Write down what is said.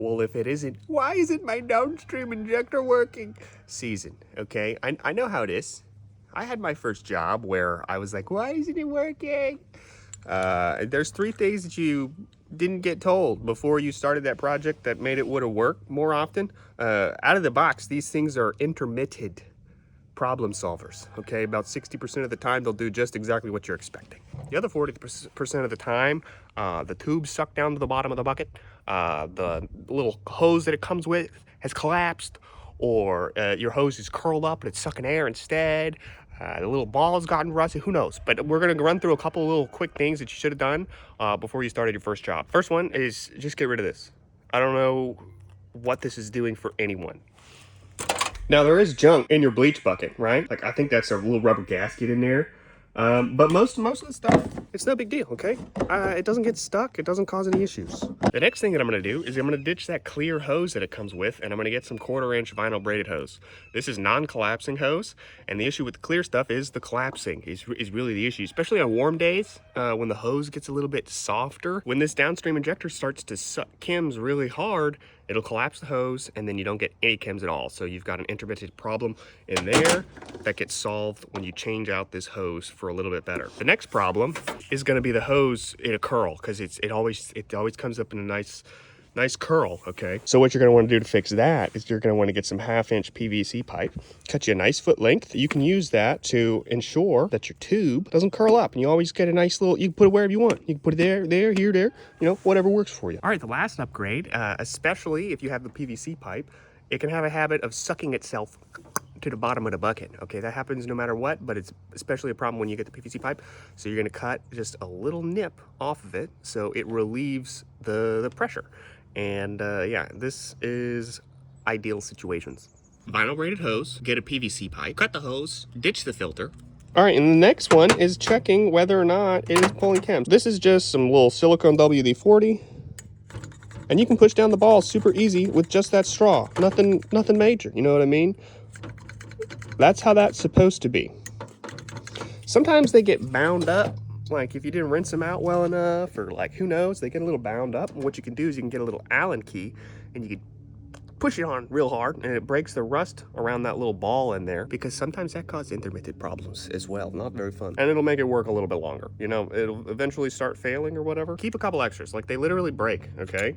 Well, if it isn't, why isn't my downstream injector working? Season, okay? I know how it is. I had my first job where I was like, why isn't it working? There's 3 things that you didn't get told before you started that project that made it would have worked more often. Out of the box, these things are intermittent problem solvers, okay? About 60% of the time, they'll do just exactly what you're expecting. The other 40% of the time, the tubes suck down to the bottom of the bucket, the little hose that it comes with has collapsed, or your hose is curled up and it's sucking air instead. The little ball has gotten rusted, who knows? But we're gonna run through a couple little quick things that you should have done before you started your first job. First one is just get rid of this. I don't know what this is doing for anyone. Now there is junk in your bleach bucket, right? Like I think that's a little rubber gasket in there. But most of the stuff, it's no big deal, okay? It doesn't get stuck, it doesn't cause any issues. The next thing that I'm gonna do is I'm gonna ditch that clear hose that it comes with, and I'm gonna get some 1/4-inch vinyl braided hose. This is non-collapsing hose, and the issue with the clear stuff is the collapsing is really the issue, especially on warm days when the hose gets a little bit softer. When this downstream injector starts to suck chems really hard, it'll collapse the hose, and then you don't get any chems at all. So you've got an intermittent problem in there that gets solved when you change out this hose for a little bit better. The next problem is going to be the hose in a curl, because it always comes up in a nice curl, okay? So what you're gonna wanna do to fix that is you're gonna wanna get some 1/2-inch PVC pipe, cut you a nice foot length. You can use that to ensure that your tube doesn't curl up, and you always get a nice little, you can put it wherever you want. You can put it there, here, there, you know, whatever works for you. All right, the last upgrade, especially if you have the PVC pipe, it can have a habit of sucking itself to the bottom of the bucket, okay? That happens no matter what, but it's especially a problem when you get the PVC pipe. So you're gonna cut just a little nip off of it so it relieves the pressure. And yeah, this is ideal situations. Vinyl braided hose, get a PVC pipe, cut the hose, ditch the filter. All right, and the next one is checking whether or not it is pulling chems. This is just some little silicone WD-40, and you can push down the ball super easy with just that straw. Nothing major, you know what I mean? That's how that's supposed to be. Sometimes they get bound up, like if you didn't rinse them out well enough, or like who knows, they get a little bound up. And what you can do is you can get a little Allen key and you can push it on real hard, and it breaks the rust around that little ball in there, because sometimes that causes intermittent problems as well. Not very fun. And it'll make it work a little bit longer. You know, it'll eventually start failing or whatever. Keep a couple extras, like they literally break, okay?